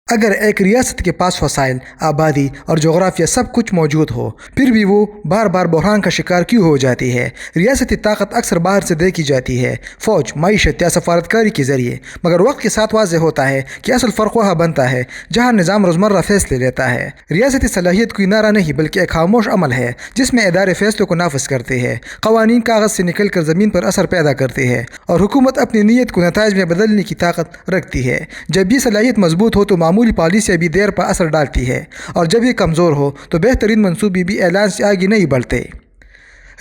اگر ایک ریاست کے پاس وسائل، آبادی اور جغرافیہ سب کچھ موجود ہو، پھر بھی وہ بار بار بحران کا شکار کیوں ہو جاتی ہے؟ ریاستی طاقت اکثر باہر سے دیکھی جاتی ہے، فوج، معیشت یا سفارتکاری کے ذریعے، مگر وقت کے ساتھ واضح ہوتا ہے کہ اصل فرق وہاں بنتا ہے جہاں نظام روزمرہ فیصلے لیتا ہے۔ ریاستی صلاحیت کوئی نعرہ نہیں بلکہ ایک خاموش عمل ہے جس میں ادارے فیصلوں کو نافذ کرتے ہیں، قوانین کاغذ سے نکل کر زمین پر اثر پیدا کرتے ہیں، اور حکومت اپنی نیت کو نتائج میں بدلنے کی طاقت رکھتی ہے۔ جب یہ صلاحیت مضبوط ہو تو معمولی پالیسیاں بھی دیر پر اثر ڈالتی ہے، اور جب یہ کمزور ہو تو بہترین منصوبے بھی اعلان سے آگے نہیں بڑھتے۔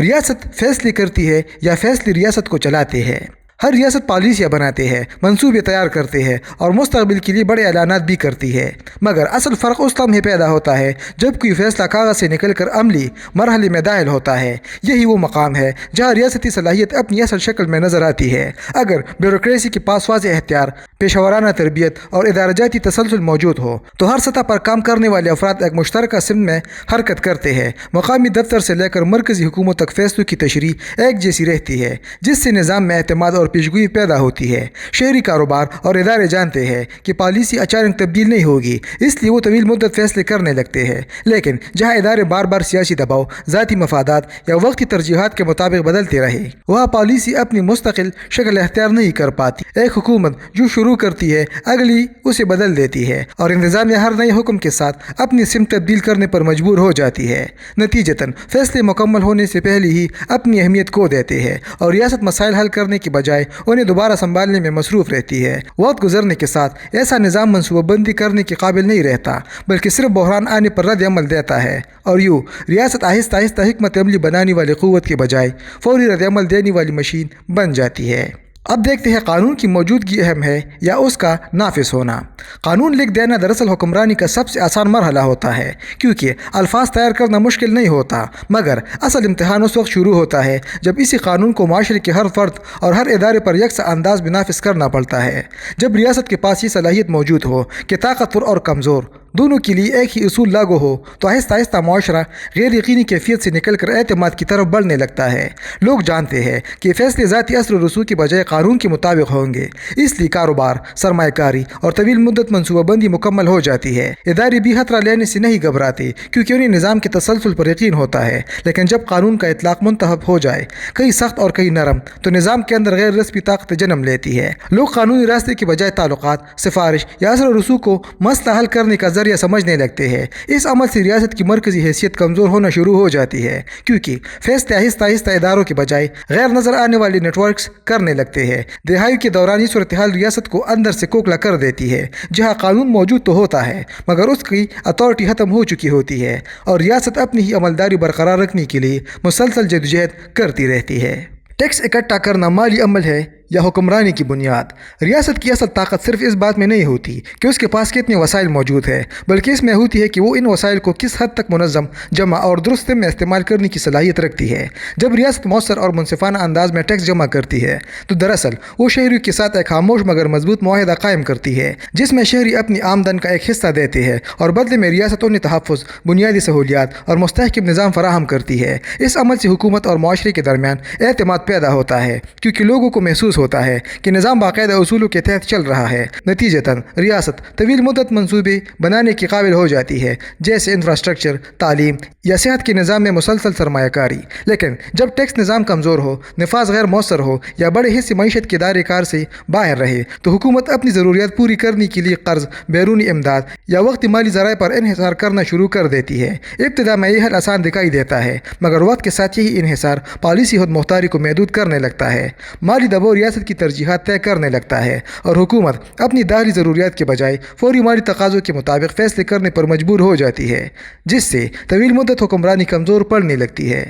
ریاست فیصلے کرتی ہے یا فیصلے ریاست کو چلاتے ہیں؟ ہر ریاست پالیسیاں بناتے ہیں، منصوبے تیار کرتے ہیں اور مستقبل کے لیے بڑے اعلانات بھی کرتی ہے، مگر اصل فرق اس لمحے پیدا ہوتا ہے جب کوئی فیصلہ کاغذ سے نکل کر عملی مرحلے میں داخل ہوتا ہے۔ یہی وہ مقام ہے جہاں ریاستی صلاحیت اپنی اصل شکل میں نظر آتی ہے۔ اگر بیوروکریسی کے پاس واضح اختیار، پیشہ ورانہ تربیت اور ادارہ جاتی تسلسل موجود ہو تو ہر سطح پر کام کرنے والے افراد ایک مشترکہ سمت میں حرکت کرتے ہیں۔ مقامی دفتر سے لے کر مرکزی حکومت تک فیصلوں کی تشریح ایک جیسی رہتی ہے، جس سے نظام میں اعتماد اور پیشگوئی پیدا ہوتی ہے۔ شہری کاروبار اور ادارے جانتے ہیں کہ پالیسی اچانک تبدیل نہیں ہوگی، اس لیے وہ طویل مدت فیصلے کرنے لگتے ہیں۔ لیکن جہاں ادارے بار بار سیاسی دباؤ، ذاتی مفادات یا وقتی ترجیحات کے مطابق بدلتے رہے، وہاں پالیسی اپنی مستقل شکل اختیار نہیں کر پاتی۔ ایک حکومت جو شروع کرتی ہے، اگلی اسے بدل دیتی ہے، اور انتظامیہ ہر نئے حکم کے ساتھ اپنی سمت تبدیل کرنے پر مجبور ہو جاتی ہے۔ نتیجتاً فیصلے مکمل ہونے سے پہلے ہی اپنی اہمیت کھو دیتے ہیں، اور ریاست مسائل حل کرنے کے بجائے انہیں دوبارہ سنبھالنے میں مصروف رہتی ہے۔ وقت گزرنے کے ساتھ ایسا نظام منصوبہ بندی کرنے کے قابل نہیں رہتا، بلکہ صرف بحران آنے پر رد عمل دیتا ہے، اور یوں ریاست آہستہ آہستہ حکمت عملی بنانے والی قوت کے بجائے فوری رد عمل دینے والی مشین بن جاتی ہے۔ اب دیکھتے ہیں قانون کی موجودگی اہم ہے یا اس کا نافذ ہونا۔ قانون لکھ دینا دراصل حکمرانی کا سب سے آسان مرحلہ ہوتا ہے، کیونکہ الفاظ تیار کرنا مشکل نہیں ہوتا، مگر اصل امتحان اس وقت شروع ہوتا ہے جب اسی قانون کو معاشرے کے ہر فرد اور ہر ادارے پر یکساں انداز میں نافذ کرنا پڑتا ہے۔ جب ریاست کے پاس یہ صلاحیت موجود ہو کہ طاقتور اور کمزور دونوں کے لیے ایک ہی اصول لاگو ہو تو آہستہ آہستہ معاشرہ غیر یقینی کیفیت سے نکل کر اعتماد کی طرف بڑھنے لگتا ہے۔ لوگ جانتے ہیں کہ فیصلے ذاتی اثر و رسوخ کے بجائے قانون کے مطابق ہوں گے، اس لیے کاروبار، سرمایہ کاری اور طویل مدت منصوبہ بندی مکمل ہو جاتی ہے۔ ادارے بھی خطرہ لینے سے نہیں گھبراتے کیونکہ انہیں نظام کے تسلسل پر یقین ہوتا ہے، لیکن جب قانون کا اطلاق منتخب ہو جائے، کہیں سخت اور کہیں نرم، تو نظام کے اندر غیر رسمی طاقت جنم لیتی ہے۔ لوگ قانونی راستے کے بجائے تعلقات، سفارش یا اثر و رسوخ کو مسئلہ حل کرنے کا ذریعہ سمجھنے لگتے ہیں۔ اس عمل سے ریاست کی مرکزی حیثیت کمزور ہونا شروع ہو جاتی ہے، کیونکہ فیصلے آہستہ آہستہ اداروں کے بجائے غیر نظر آنے والے نیٹ ورکس کرنے لگتے ہیں۔ دہائیوں کے دوران یہ صورتحال ریاست کو اندر سے کھوکھلا کر دیتی ہے، جہاں قانون موجود تو ہوتا ہے مگر اس کی اتھارٹی ختم ہو چکی ہوتی ہے، اور ریاست اپنی ہی عملداری برقرار رکھنے کے لیے مسلسل جدوجہد کرتی رہتی ہے۔ ٹیکس اکٹھا کرنا مالی عمل ہے یا حکمرانی کی بنیاد؟ ریاست کی اصل طاقت صرف اس بات میں نہیں ہوتی کہ اس کے پاس کتنے وسائل موجود ہیں، بلکہ اس میں ہوتی ہے کہ وہ ان وسائل کو کس حد تک منظم، جمع اور درست میں استعمال کرنے کی صلاحیت رکھتی ہے۔ جب ریاست مؤثر اور منصفانہ انداز میں ٹیکس جمع کرتی ہے تو دراصل وہ شہریوں کے ساتھ ایک خاموش مگر مضبوط معاہدہ قائم کرتی ہے، جس میں شہری اپنی آمدن کا ایک حصہ دیتے ہیں اور بدلے میں ریاست انہیں تحفظ، بنیادی سہولیات اور مستحکم نظام فراہم کرتی ہے۔ اس عمل سے حکومت اور معاشرے کے درمیان اعتماد پیدا ہوتا ہے، کیونکہ لوگوں کو محسوس ہوتا ہے کہ نظام باقاعدہ اصولوں کے تحت چل رہا ہے۔ نتیجتاً ریاست طویل مدت منصوبے بنانے کے قابل ہو جاتی ہے، جیسے انفراسٹرکچر، تعلیم یا صحت کے نظام میں مسلسل سرمایہ کاری۔ لیکن جب ٹیکس نظام کمزور ہو، نفاذ غیر مؤثر ہو یا بڑے حصے معیشت کے دائرۂ کار سے باہر رہے تو حکومت اپنی ضروریات پوری کرنے کے لیے قرض، بیرونی امداد یا وقتی مالی ذرائع پر انحصار کرنا شروع کر دیتی ہے۔ ابتدا میں یہ حل آسان دکھائی دیتا ہے، مگر وقت کے ساتھ یہی انحصار پالیسی خود مختاری کو محدود کرنے لگتا ہے۔ مالی دباؤ ریاست کی ترجیحات طے کرنے لگتا ہے، اور حکومت اپنی داخلی ضروریات کے بجائے فوری مالی تقاضوں کے مطابق فیصلے کرنے پر مجبور ہو جاتی ہے، جس سے طویل مدت حکمرانی کمزور پڑنے لگتی ہے۔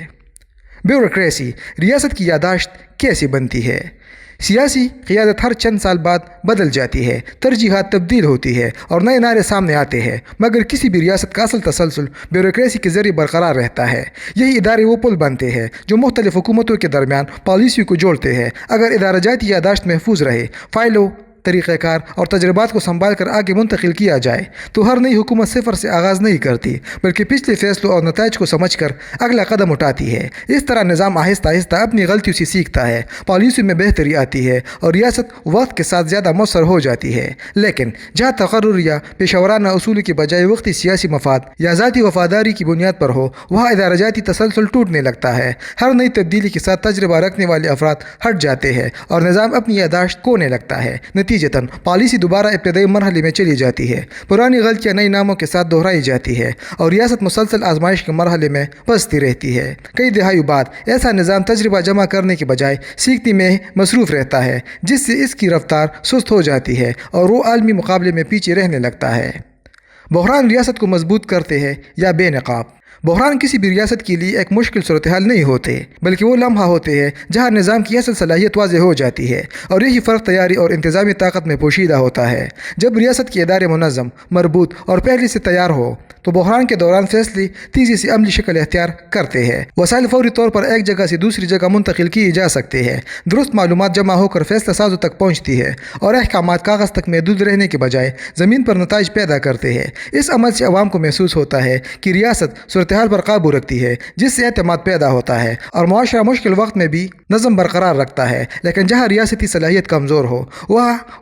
بیوروکریسی ریاست کی یادداشت کیسے بنتی ہے؟ سیاسی قیادت ہر چند سال بعد بدل جاتی ہے، ترجیحات تبدیل ہوتی ہے اور نئے نعرے سامنے آتے ہیں، مگر کسی بھی ریاست کا اصل تسلسل بیوروکریسی کے ذریعے برقرار رہتا ہے۔ یہی ادارے وہ پل بنتے ہیں جو مختلف حکومتوں کے درمیان پالیسیوں کو جوڑتے ہیں۔ اگر ادارہ جاتی یادداشت محفوظ رہے، فائلوں طریقہ کار اور تجربات کو سنبھال کر آگے منتقل کیا جائے تو ہر نئی حکومت صفر سے آغاز نہیں کرتی بلکہ پچھلے فیصلوں اور نتائج کو سمجھ کر اگلا قدم اٹھاتی ہے۔ اس طرح نظام آہستہ آہستہ اپنی غلطیوں سے سیکھتا ہے، پالیسی میں بہتری آتی ہے اور ریاست وقت کے ساتھ زیادہ مؤثر ہو جاتی ہے۔ لیکن جہاں تقرر یا پیشہ ورانہ اصول کی بجائے وقتی سیاسی مفاد یا ذاتی وفاداری کی بنیاد پر ہو، وہاں ادارہ جاتی تسلسل ٹوٹنے لگتا ہے۔ ہر نئی تبدیلی کے ساتھ تجربہ رکھنے والے افراد ہٹ جاتے ہیں اور نظام اپنی یادداشت کھونے لگتا ہے۔ نتیجتاً پالیسی دوبارہ ابتدائی مرحلے میں چلی جاتی ہے، پرانی غلطیاں نئے ناموں کے ساتھ دہرائی جاتی ہے اور ریاست مسلسل آزمائش کے مرحلے میں پھنستی رہتی ہے۔ کئی دہائیوں بعد ایسا نظام تجربہ جمع کرنے کے بجائے سیکھنے میں مصروف رہتا ہے، جس سے اس کی رفتار سست ہو جاتی ہے اور وہ عالمی مقابلے میں پیچھے رہنے لگتا ہے۔ بحران ریاست کو مضبوط کرتے ہیں یا بے نقاب؟ بحران کسی بھی ریاست کے لیے ایک مشکل صورتحال نہیں ہوتے بلکہ وہ لمحہ ہوتے ہیں جہاں نظام کی اصل صلاحیت واضح ہو جاتی ہے اور یہی فرق تیاری اور انتظامی طاقت میں پوشیدہ ہوتا ہے۔ جب ریاست کے ادارے منظم، مربوط اور پہلے سے تیار ہو تو بحران کے دوران فیصلے تیزی سے عملی شکل اختیار کرتے ہیں۔ وسائل فوری طور پر ایک جگہ سے دوسری جگہ منتقل کیے جا سکتے ہیں، درست معلومات جمع ہو کر فیصلہ سازوں تک پہنچتی ہے اور احکامات کاغذ تک محدود رہنے کے بجائے زمین پر نتائج پیدا کرتے ہیں۔ اس عمل سے عوام کو محسوس ہوتا ہے کہ ریاست صورتحال پر قابو رکھتی ہے، جس سے اعتماد پیدا ہوتا ہے اور معاشرہ مشکل وقت میں بھی نظم برقرار رکھتا ہے۔ لیکن جہاں ریاستی صلاحیت کمزور ہو،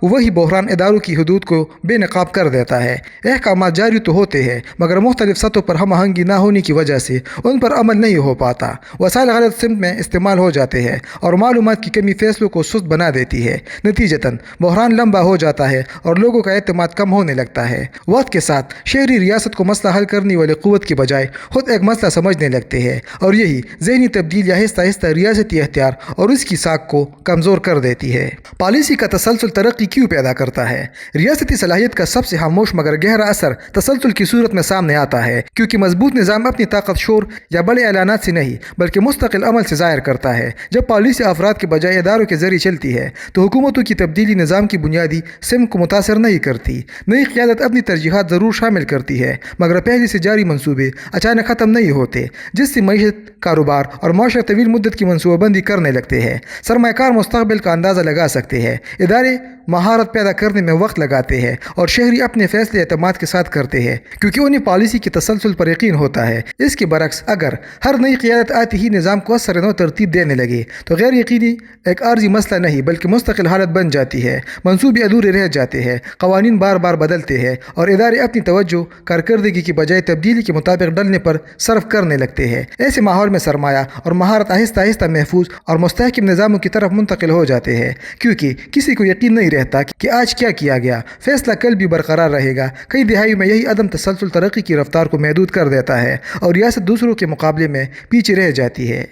وہی بحران اداروں کی حدود کو بے نقاب کر دیتا ہے۔ احکامات جاری تو ہوتے ہیں مگر مختلف سطحوں پر ہم آہنگی نہ ہونے کی وجہ سے ان پر عمل نہیں ہو پاتا، وسائل غلط سمت میں استعمال ہو جاتے ہیں اور معلومات کی کمی فیصلوں کو سست بنا دیتی ہے۔ نتیجتاً بحران لمبا ہو جاتا ہے اور لوگوں کا اعتماد کم ہونے لگتا ہے۔ وقت کے ساتھ شہری ریاست کو مسئلہ حل کرنے والی قوت کی بجائے خود ایک مسئلہ سمجھنے لگتے ہیں اور یہی ذہنی تبدیلی آہستہ آہستہ ریاستی اختیار اور اس کی ساکھ کو کمزور کر دیتی ہے۔ پالیسی کا تسلسل ترقی کیوں پیدا کرتا ہے؟ ریاستی صلاحیت کا سب سے خاموش مگر گہرا اثر تسلسل کی صورت میں سامنے آتا ہے، کیونکہ مضبوط نظام اپنی طاقت شور یا بڑے اعلانات سے نہیں بلکہ مستقل عمل سے ظاہر کرتا ہے۔ جب پالیسی افراد کے بجائے اداروں کے ذریعے چلتی ہے تو حکومتوں کی تبدیلی نظام کی بنیادی سمت کو متاثر نہیں کرتی۔ نئی قیادت اپنی ترجیحات ضرور شامل کرتی ہے مگر پہلے سے جاری منصوبے اچانک ختم نہیں ہوتے، جس سے معیشت، کاروبار اور معاشرہ طویل مدت کی منصوبہ بندی کرنے لگتے ہیں۔ سرمایہ کار مستقبل کا اندازہ لگا سکتے ہیں، ادارے مہارت پیدا کرنے میں وقت لگاتے ہیں اور شہری اپنے فیصلے اعتماد کے ساتھ کرتے ہیں کیونکہ انہیں پالیسی کی تسلسل پر یقین ہوتا ہے۔ اس کے برعکس اگر ہر نئی قیادت آتی ہی نظام کو اثر نو ترتیب دینے لگے تو غیر یقینی ایک عارضی مسئلہ نہیں بلکہ مستقل حالت بن جاتی ہے۔ منصوبے ادھورے رہ جاتے ہیں، قوانین بار بار بدلتے ہیں اور ادارے اپنی توجہ کارکردگی کی بجائے تبدیلی کے مطابق ڈلنے پر صرف کرنے لگتے ہیں۔ ایسے ماحول میں سرمایہ اور مہارت آہستہ آہستہ محفوظ اور مستحکم نظاموں کی طرف منتقل ہو جاتے ہیں کیونکہ کسی کو یقین نہیں رہتا کہ آج کیا کیا گیا فیصلہ کل بھی برقرار رہے گا۔ کئی دہائیوں میں یہی عدم تسلسل ترقی کی رفتار کو محدود کر دیتا ہے اور ریاست دوسروں کے مقابلے میں پیچھے رہ جاتی ہے۔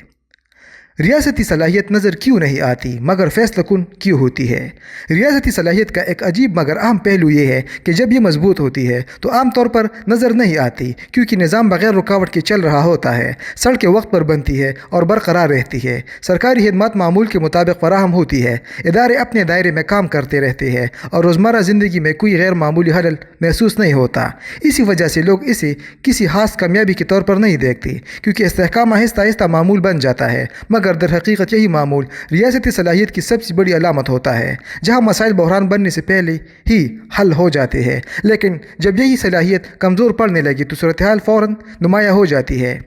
ریاستی صلاحیت نظر کیوں نہیں آتی مگر فیصلہ کن کیوں ہوتی ہے؟ ریاستی صلاحیت کا ایک عجیب مگر اہم پہلو یہ ہے کہ جب یہ مضبوط ہوتی ہے تو عام طور پر نظر نہیں آتی کیونکہ نظام بغیر رکاوٹ کے چل رہا ہوتا ہے، سڑکیں وقت پر بنتی ہے اور برقرار رہتی ہے، سرکاری خدمات معمول کے مطابق فراہم ہوتی ہے، ادارے اپنے دائرے میں کام کرتے رہتے ہیں اور روزمرہ زندگی میں کوئی غیر معمولی خلل محسوس نہیں ہوتا۔ اسی وجہ سے لوگ اسے کسی خاص کامیابی کے طور پر نہیں دیکھتے کیونکہ استحکام آہستہ آہستہ معمول بن جاتا ہے، مگر در حقیقت یہی معمول ریاستی صلاحیت کی سب سے بڑی علامت ہوتا ہے، جہاں مسائل بحران بننے سے پہلے ہی حل ہو جاتے ہیں۔ لیکن جب یہی صلاحیت کمزور پڑنے لگی تو صورتحال فوراً نمایاں ہو جاتی ہے۔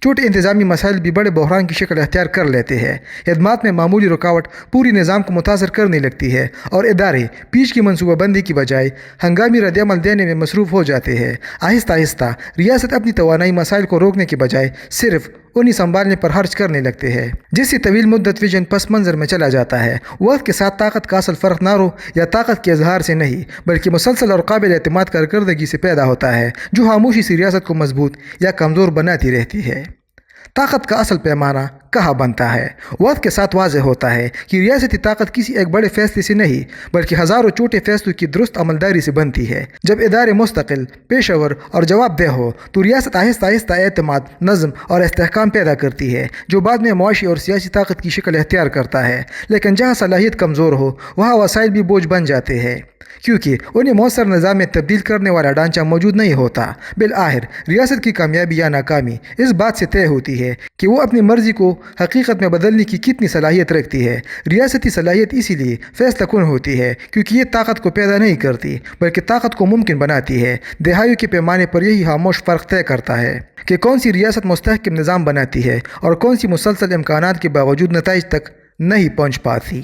چھوٹے انتظامی مسائل بھی بڑے بحران کی شکل اختیار کر لیتے ہیں، خدمات میں معمولی رکاوٹ پوری نظام کو متاثر کرنے لگتی ہے اور ادارے پیش کی منصوبہ بندی کی بجائے ہنگامی رد عمل دینے میں مصروف ہو جاتے ہیں۔ آہستہ آہستہ ریاست اپنی توانائی مسائل کو روکنے کے بجائے صرف انہیں سنبھالنے پر خرچ کرنے لگتے ہیں، جس سے طویل مدت ویژن پس منظر میں چلا جاتا ہے۔ وقت کے ساتھ طاقت کا اصل فرق نارو یا طاقت کے اظہار سے نہیں بلکہ مسلسل اور قابل اعتماد کارکردگی سے پیدا ہوتا ہے، جو خاموشی سے ریاست کو مضبوط یا کمزور بناتی رہتی ہے۔ طاقت کا اصل پیمانہ کہاں بنتا ہے؟ وقت کے ساتھ واضح ہوتا ہے کہ ریاستی طاقت کسی ایک بڑے فیصلے سے نہیں بلکہ ہزاروں چھوٹے فیصلوں کی درست عملداری سے بنتی ہے۔ جب ادارے مستقل، پیشہ ور اور جواب دہ ہو تو ریاست آہستہ آہستہ اعتماد، نظم اور استحکام پیدا کرتی ہے جو بعد میں معاشی اور سیاسی طاقت کی شکل اختیار کرتا ہے۔ لیکن جہاں صلاحیت کمزور ہو وہاں وسائل بھی بوجھ بن جاتے ہیں کیونکہ انہیں مؤثر نظام میں تبدیل کرنے والا ڈھانچہ موجود نہیں ہوتا۔ بالآخر ریاست کی کامیابی یا ناکامی اس بات سے طے ہوتی ہے کہ وہ اپنی مرضی کو حقیقت میں بدلنے کی کتنی صلاحیت رکھتی ہے۔ ریاستی صلاحیت اسی لیے فیصلہ کن ہوتی ہے کیونکہ یہ طاقت کو پیدا نہیں کرتی بلکہ طاقت کو ممکن بناتی ہے۔ دہائیوں کے پیمانے پر یہی خاموش فرق طے کرتا ہے کہ کون سی ریاست مستحکم نظام بناتی ہے اور کون سی مسلسل امکانات کے باوجود نتائج تک نہیں پہنچ پاتی۔